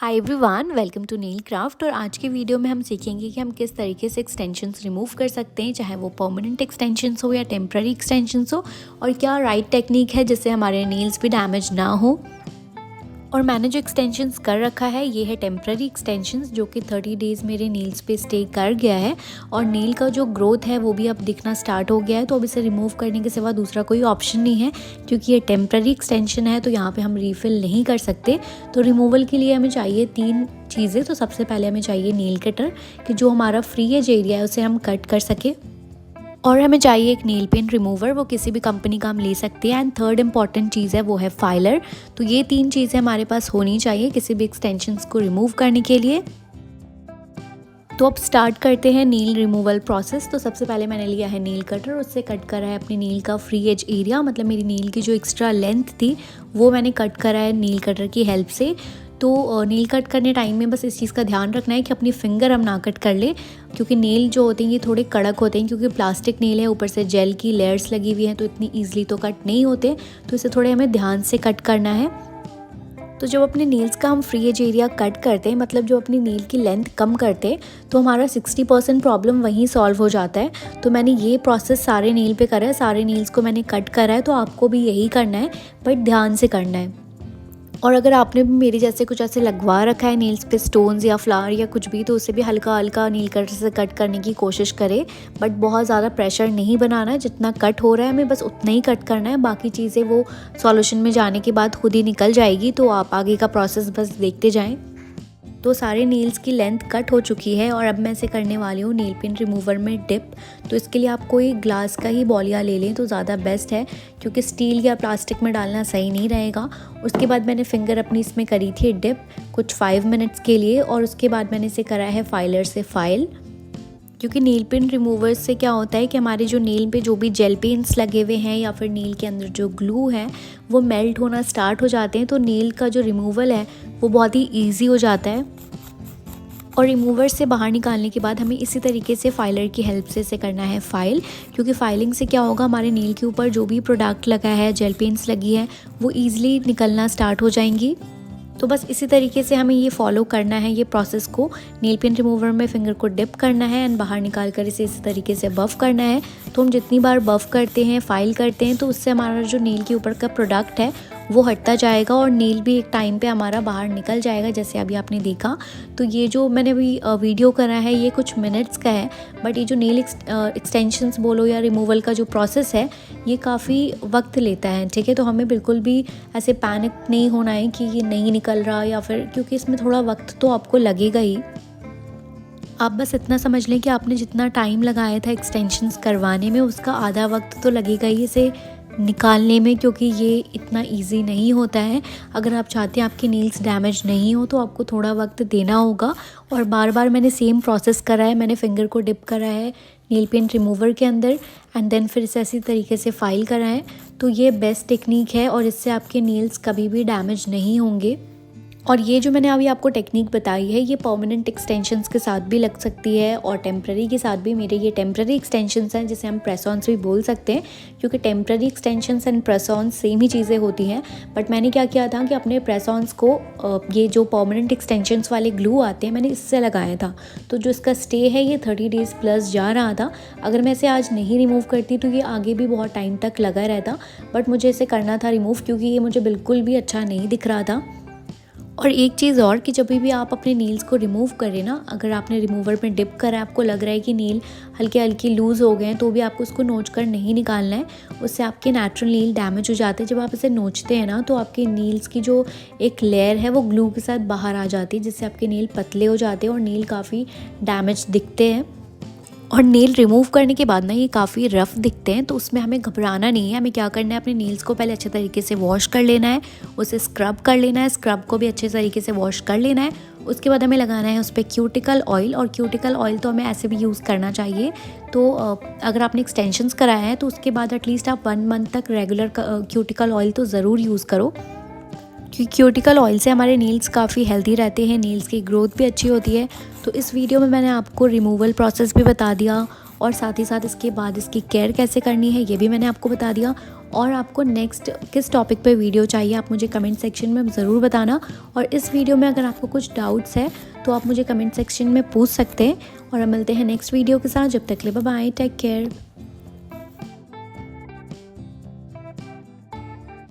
Hi everyone, welcome to Neel Craft. और आज की वीडियो में हम सीखेंगे कि हम किस तरीके से एक्सटेंशंस रिमूव कर सकते हैं, चाहे वो परमानेंट एक्सटेंशंस हो या टेम्प्ररी एक्सटेंशंस हो, और क्या राइट टेक्निक है जिससे हमारे नेल्स भी डैमेज ना हो। और मैंने जो एक्सटेंशंस कर रखा है ये है टेम्प्ररी एक्सटेंशंस, जो कि 30 डेज़ मेरे नेल्स पे स्टे कर गया है और नेल का जो ग्रोथ है वो भी अब दिखना स्टार्ट हो गया है। तो अब इसे रिमूव करने के सिवा दूसरा कोई ऑप्शन नहीं है, क्योंकि ये टेम्प्ररी एक्सटेंशन है तो यहाँ पे हम रीफिल नहीं कर सकते। तो रिमूवल के लिए हमें चाहिए 3 चीज़ें। तो सबसे पहले हमें चाहिए नेल कटर, कि जो हमारा फ्री एज एरिया है उसे हम कट कर सके। और हमें चाहिए एक नेल पेंट रिमूवर, वो किसी भी कंपनी का हम ले सकते हैं। एंड थर्ड इंपॉर्टेंट चीज़ है वो है फाइलर। तो ये 3 चीज़ें हमारे पास होनी चाहिए किसी भी एक्सटेंशंस को रिमूव करने के लिए। तो अब स्टार्ट करते हैं नील रिमूवल प्रोसेस। तो सबसे पहले मैंने लिया है नील कटर, उससे कट करा है अपनी नील का फ्री एज एरिया, मतलब मेरी नील की जो एक्स्ट्रा लेंथ थी वो मैंने कट करा है नील कटर की हेल्प से। तो नील कट करने टाइम में बस इस चीज़ का ध्यान रखना है कि अपनी फिंगर हम ना कट कर ले, क्योंकि नेल जो होते हैं ये थोड़े कड़क होते हैं, क्योंकि प्लास्टिक नेल है, ऊपर से जेल की लेयर्स लगी हुई हैं, तो इतनी ईजिली तो कट नहीं होते। तो इसे थोड़े हमें ध्यान से कट करना है। तो जब अपने नेल्स का हम फ्री एज एरिया कट करते हैं, मतलब जो अपनी नेल की लेंथ कम करते हैं, तो हमारा 60% प्रॉब्लम वहीं सॉल्व हो जाता है। तो मैंने ये प्रोसेस सारे नेल पे करा है, सारे नेल्स को मैंने कट करा है। तो आपको भी यही करना है, बट ध्यान से करना है। और अगर आपने भी मेरे जैसे कुछ ऐसे लगवा रखा है नेल्स पे स्टोन्स या फ्लावर या कुछ भी, तो उसे भी हल्का हल्का नील कटर से कट करने की कोशिश करें, बट बहुत ज़्यादा प्रेशर नहीं बनाना है। जितना कट हो रहा है हमें बस उतना ही कट करना है, बाकी चीज़ें वो सॉल्यूशन में जाने के बाद खुद ही निकल जाएगी। तो आप आगे का प्रोसेस बस देखते जाएँ। तो सारे नेल्स की लेंथ कट हो चुकी है और अब मैं इसे करने वाली हूँ नेल पेंट रिमूवर में डिप। तो इसके लिए आप कोई ग्लास का ही बॉलिया ले लें तो ज़्यादा बेस्ट है, क्योंकि स्टील या प्लास्टिक में डालना सही नहीं रहेगा। उसके बाद मैंने फिंगर अपनी इसमें करी थी डिप कुछ 5 मिनट्स के लिए, और उसके बाद मैंने इसे करा है फाइलर से फाइल। क्योंकि नेल पेंट रिमूवर से क्या होता है कि हमारे जो नेल पे जो भी जेल पेंट्स लगे हुए हैं या फिर नेल के अंदर जो ग्लू है वो मेल्ट होना स्टार्ट हो जाते हैं। तो नेल का जो रिमूवल है वो बहुत ही ईजी हो जाता है। और रिमूवर से बाहर निकालने के बाद हमें इसी तरीके से फाइलर की हेल्प से इसे करना है फाइल, क्योंकि फाइलिंग से क्या होगा, हमारे नेल के ऊपर जो भी प्रोडक्ट लगा है, जेल पेंट्स लगी है, वो ईजिली निकलना स्टार्ट हो जाएंगी। तो बस इसी तरीके से हमें ये फॉलो करना है, ये प्रोसेस को। नेल पेंट रिमूवर में फिंगर को डिप करना है एंड बाहर निकाल कर इसे इसी तरीके से बफ़ करना है। तो हम जितनी बार बफ़ करते हैं, फाइल करते हैं, तो उससे हमारा जो नेल के ऊपर का प्रोडक्ट है वो हटता जाएगा और नेल भी एक टाइम पे हमारा बाहर निकल जाएगा, जैसे अभी आपने देखा। तो ये जो मैंने अभी वीडियो करा है ये कुछ मिनट्स का है, बट ये जो नेल एक्सटेंशंस बोलो या रिमूवल का जो प्रोसेस है ये काफ़ी वक्त लेता है, ठीक है। तो हमें बिल्कुल भी ऐसे पैनिक नहीं होना है कि ये नहीं निकल रहा, या फिर, क्योंकि इसमें थोड़ा वक्त तो आपको लगेगा ही। आप बस इतना समझ लें कि आपने जितना टाइम लगाया था एक्सटेंशंस करवाने में, उसका आधा वक्त तो लगेगा ही इसे निकालने में, क्योंकि ये इतना इजी नहीं होता है। अगर आप चाहते हैं आपके नेल्स डैमेज नहीं हो तो आपको थोड़ा वक्त देना होगा। और बार बार मैंने सेम प्रोसेस करा है, मैंने फिंगर को डिप करा है नेल पेंट रिमूवर के अंदर एंड देन फिर इसे ऐसी तरीके से फाइल करा है। तो ये बेस्ट टेक्निक है और इससे आपके नेल्स कभी भी डैमेज नहीं होंगे। और ये जो मैंने अभी आपको टेक्निक बताई है ये परमानेंट एक्सटेंशंस के साथ भी लग सकती है और टेम्प्ररी के साथ भी। मेरे ये टेम्प्ररी एक्सटेंशंस हैं, जिसे हम प्रेस ऑन्स भी बोल सकते हैं, क्योंकि temporary extensions and press ons same ही चीज़ें होती हैं। बट मैंने क्या किया था कि अपने प्रेस ऑन्स को ये जो परमानेंट एक्सटेंशंस वाले ग्लू आते हैं मैंने इससे लगाया था। तो जो इसका स्टे है ये 30 डेज़ प्लस जा रहा था। अगर मैं इसे आज नहीं रिमूव करती तो ये आगे भी बहुत टाइम तक लगा रहता, बट मुझे इसे करना था रिमूव, क्योंकि ये मुझे बिल्कुल भी अच्छा नहीं दिख रहा था। और एक चीज़ और, कि जब भी आप अपने नेल्स को रिमूव करें ना, अगर आपने रिमूवर में डिप करा है, आपको लग रहा है कि नेल हल्के हल्के लूज़ हो गए हैं, तो भी आपको उसको नोच कर नहीं निकालना है। उससे आपके नेचुरल नेल डैमेज हो जाते हैं। जब आप इसे नोचते हैं ना तो आपके नेल्स की जो एक लेयर है वो ग्लू के साथ बाहर आ जाती है, जिससे आपके नेल पतले हो जाते हैं और नेल काफ़ी डैमेज दिखते हैं। और नेल रिमूव करने के बाद ना ये काफ़ी रफ़ दिखते हैं, तो उसमें हमें घबराना नहीं है। हमें क्या करना है, अपने नेल्स को पहले अच्छे तरीके से वॉश कर लेना है, उसे स्क्रब कर लेना है, स्क्रब को भी अच्छे तरीके से वॉश कर लेना है। उसके बाद हमें लगाना है उस पर क्यूटिकल ऑयल, और क्यूटिकल ऑयल तो हमें ऐसे भी यूज़ करना चाहिए। तो अगर आपने एक्सटेंशंस कराया है तो उसके बाद एटलीस्ट आप 1 मंथ तक रेगुलर क्यूटिकल ऑयल तो ज़रूर यूज़ करो, क्योंकि क्यूटिकल ऑयल से हमारे नेल्स काफ़ी हेल्दी रहते हैं, नेल्स की ग्रोथ भी अच्छी होती है। तो इस वीडियो में मैंने आपको रिमूवल प्रोसेस भी बता दिया, और साथ ही साथ इसके बाद इसकी केयर कैसे करनी है ये भी मैंने आपको बता दिया। और आपको नेक्स्ट किस टॉपिक पे वीडियो चाहिए आप मुझे कमेंट सेक्शन में ज़रूर बताना। और इस वीडियो में अगर आपको कुछ डाउट्स है तो आप मुझे कमेंट सेक्शन में पूछ सकते हैं। और हम मिलते हैं नेक्स्ट वीडियो के साथ, जब तक के लिए बाय बाय, टेक केयर।